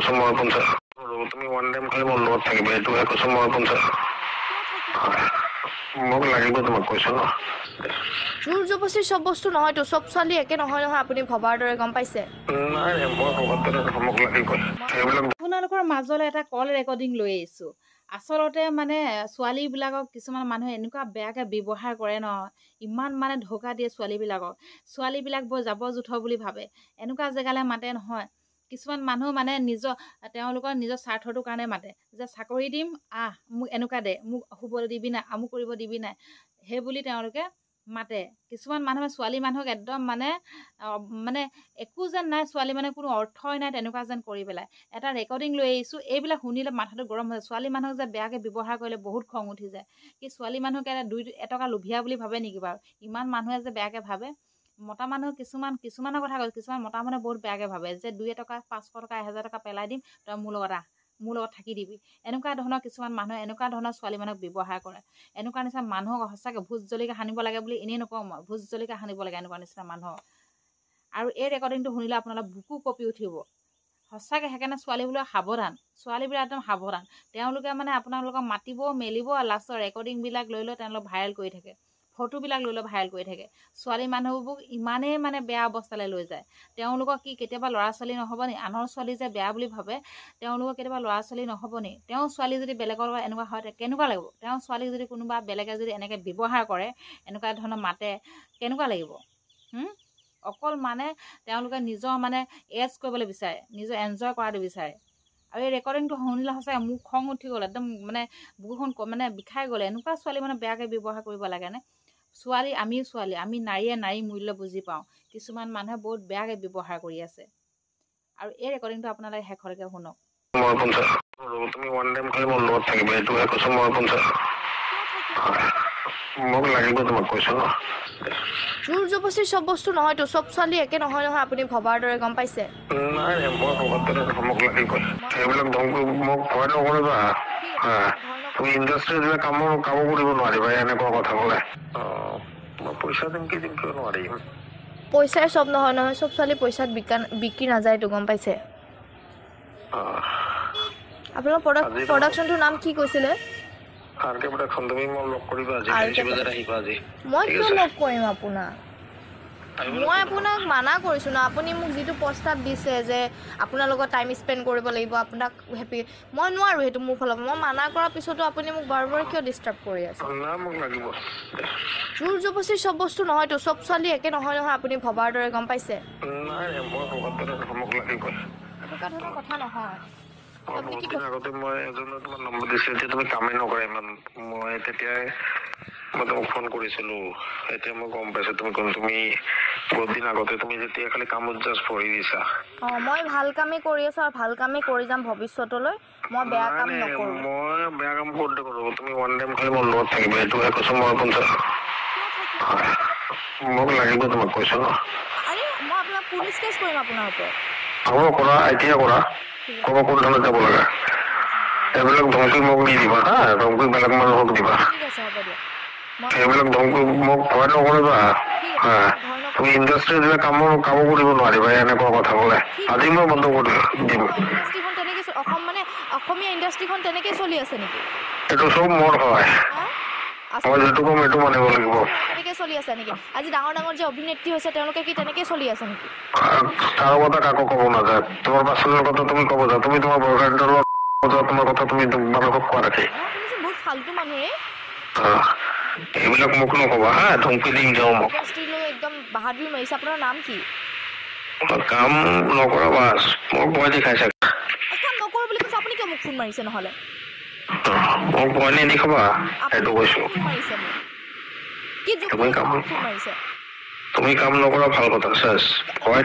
কৈছো মই 50 তুমি ওৱান টাইম খালি মোৰ লগত থাকিবা এইটোহে কৈছো মই 50 মোক লাগিব তোমাক কৈছো ন জোৰ জবস্তি চব বস্তু নহয়তো চব ছোৱালী একে নহয় নহয় আপুনি ভবাৰ দৰে গম পাইছে নাই মই ভবাৰ দৰে মোক লাগিব সেইবিলাক আপোনালোকৰ মাজলৈ এটা কল ৰেকৰ্ডিং লৈ আহিছো আচলতে মানে ছোৱালীবিলাকক কিছুমান মানুহে এনেকুৱা বেয়াকে ব্যৱহাৰ কৰে ন ইমান মানে ধোকা দিয়ে ছোৱালীবিলাক বৰ জাবৰ জোথৰ বুলি ভাবে এনেকুৱা জেগালৈ মাতে নহয় কিছুমান মানুহ মানে তেওঁলোকৰ নিজৰ স্বাৰ্থটোৰ কাৰণে মাতে যে চাকৰি দিম মোক এনেকুৱা দে মোক শুবলৈ দিবি নাই আমুক কৰিব দিবি নাই সেই বুলি তেওঁলোকে মাতে কিছুমান মানুহে ছোৱালী মানুহক একদম মানে একো যেন নাই ছোৱালী মানে কোনো অৰ্থই নাই তেনেকুৱা যেন কৰি পেলাই এটা ৰেকৰ্ডিং লৈ আহিছো এইবিলাক শুনিলে মাথাটো গৰম হয় ছোৱালী মানুহক যে বেয়াকে ব্যৱহাৰ কৰিলে বহুত খং উঠি যায় কি ছোৱালী মানুহক এটকা লোভিয়া বুলি ভাবে নেকি বাৰু ইমান মানুহে যে বেয়াকে ভাবে মতা মানুহ কিছুমানৰ কথা কৈছে কিছুমান মতা মানুহে বহুত বেয়াকে ভাবে যে 2 টকা 500 টকা 1000 টকা পেলাই দিম তই মোৰ লগত থাকি দিবি এনেকুৱা ধৰণৰ কিছুমান মানুহে এনেকুৱা ধৰণৰ ছোৱালী মানুহক ব্যৱহাৰ কৰে এনেকুৱা নিচিনা মানুহক সঁচাকে ভোজ জলকীয়া সানিব লাগে বুলি এনেই নকওঁ মই ভোজ জলকীয়া সানিব লাগে এনেকুৱা নিচিনা মানুহক আৰু এই ৰেকৰ্ডিংটো শুনিলে আপোনালোক বুকু কঁপি উঠিব সঁচাকে সেইকাৰণে ছোৱালীবিলাক সাৱধান ছোৱালীবিলাক একদম সাৱধান তেওঁলোকে মানে আপোনালোকক মাতিব মেলিব লাষ্টৰ ৰেকৰ্ডিংবিলাক লৈ তেওঁলোক ভাইৰেল কৰি থাকে ফটোবিলাক লৈ ভাইৰেল কৰি থাকে ছোৱালী মানুহবোৰ ইমানেই মানে বেয়া অৱস্থালৈ লৈ যায় তেওঁলোকক কি কেতিয়াবা ল'ৰা ছোৱালী নহ'ব নি আনৰ ছোৱালী যে বেয়া বুলি ভাবে তেওঁলোকক কেতিয়াবা ল'ৰা ছোৱালী নহ'ব নি তেওঁ ছোৱালী যদি বেলেগৰ লগত এনেকুৱা হয় কেনেকুৱা লাগিব তেওঁ ছোৱালী যদি কোনোবা বেলেগে যদি এনেকৈ ব্যৱহাৰ কৰে এনেকুৱা ধৰণৰ মাতে কেনেকুৱা লাগিব অকল মানে তেওঁলোকে নিজৰ মানে এজ কৰিবলৈ বিচাৰে নিজৰ এনজয় কৰাটো বিচাৰে আৰু এই ৰেকৰ্ডিংটো শুনিলে সঁচাকৈ মোক খং উঠি গ'ল একদম মানে বুকুখন মানে বিষাই গ'লে এনেকুৱা ছোৱালী মানে বেয়াকৈ ব্যৱহাৰ কৰিব লাগেনে আমি নাৰীয়ে নাৰী মূল্য বুজি পাওঁ কিছুমান মানুহে বহুত বেয়াকৈ ব্যৱহাৰ কৰি আছে আৰু এই ৰেকৰ্ডিংটো আপোনালোকে শেষলৈকে শুনক মই 50 তুমি ওৱান টাইম খালি মোৰ লগত থাকিবা এইটোহে কৈছো মই 50 মোক লাগিব তোমাক কৈছো ন জোৰ জবস্তি চব বস্তু নহয়তো চব ছোৱালী একে নহয় নহয় আপুনি ভবাৰ দৰে গম পাইছে নাই মই ভবাৰ দৰে মোক লাগিব সেইবিলাক ধমকি মোক ভয় নকৰিবা তুমি ইণ্ডাষ্ট্ৰীত কাম কৰিব নোৱাৰিবা এনেকুৱা কথা ক'লে মই পইচা দিম কিয় নোৱাৰিম পইচাই চব নহয় নহয় চব ছোৱালী পইচাত বিক্ৰী নাযায়তো গম পাইছে আপোনাৰ প্ৰডাকশ্যনটোৰ নাম কি কৈছিলে মই কিয় লগ কৰিম আপোনাক মই আপোনাক মানা কৰিছোঁ ন আপুনি মোক যিটো প্ৰস্তাৱ দিছে যে আপোনাৰ লগত টাইম স্পেণ্ড কৰিব লাগিব আপোনাক হেপী মই নোৱাৰোঁ সেইটো মোৰ ফালৰ মই মানা কৰাৰ পিছতো আপুনি মোক বাৰে বাৰে কিয় ডিষ্টাৰ্ব কৰি আছে জোৰ জবস্তি চব বস্তু নহয়তো চব ছোৱালী একে নহয় নহয় আপুনি ভবাৰ দৰে গম পাইছে এনেকুৱা ধৰণৰ কথা নহয় মই এজনে তোমাৰ নম্বৰ দিছিলো এতিয়া তুমি কামেই নকৰা ইমান মই তেতিয়াই মই তোমাক ফোন কৰিছিলো এতিয়া মই গম পাইছো তুমি বহুত দিন আগতে তুমি যেতিয়া খালি কামত জাষ্ট পঢ়ি দিছা মই ভাল কামেই কৰি আছো আৰু ভাল কামেই কৰি যাম ভৱিষ্যতলৈ মই বেয়া কাম নকৰো মই বেয়া কাম কৰোঁতে তুমি ওৱান টাইম খালি মোৰ লগত থাকিবা এইটোহে কৈছো মই 50 মোক লাগিব তোমাক কৈছো ন আৰে মই আপোনাক পুলিচ কেছ কৰিম আপোনাৰ ওপৰত হ'ব কৰা এতিয়া কৰা ক'ব কোন ধৰণত যাব লাগে এইবিলাক ধমকি মোক নিদিবা ধমকি বেলেগ মানুহক দিবা সেইবিলাক ধমকি মোক ভয় নকৰিবা তুমি ইণ্ডাষ্ট্ৰীত কাম কৰিব নোৱাৰিবা এনেকুৱা কথা ক'লে আজি মই বন্ধ কৰি দিম ইণ্ডাষ্ট্ৰীখন তেনেকৈ অসমীয়া ইণ্ডাষ্ট্ৰীখন তেনেকৈ চলি আছে নেকি এইটো চব মোৰ হয় মই যিটো কম এইটো মানিব লাগিব তেনেকৈ চলি আছে নেকি আজি ডাঙৰ ডাঙৰ যে অভিনেত্ৰী হৈছে তেওঁলোকে কি তেনেকৈ চলি আছে নেকি তাৰ কথা কাকো ক'ব নাযায় তোমাৰ পাৰ্চনেল কথা তুমি ক'ব যা তুমি তোমাৰ বয়ফ্ৰেণ্ডৰ লগত তোমাৰ কথা তুমি মানুহক কোৱা ৰাখি বহুত ফাল্টু মানুহ এইবিলাক মোক নকবা ধমকি দিম যাওঁ মোক একদম বাহাদুৰি মাৰিছে আপোনাৰ নাম কি কাম নকৰা বাছ মোক ভয় দেখাইছে কাম নকৰো বুলি কৈছে আপুনি কিয় মোক ফোন মাৰিছে নহ'লে মোক ভয় নেদেখাবা সেইটো কৈছো তুমি কাম নকৰা ভাল কথা চেছ ভয়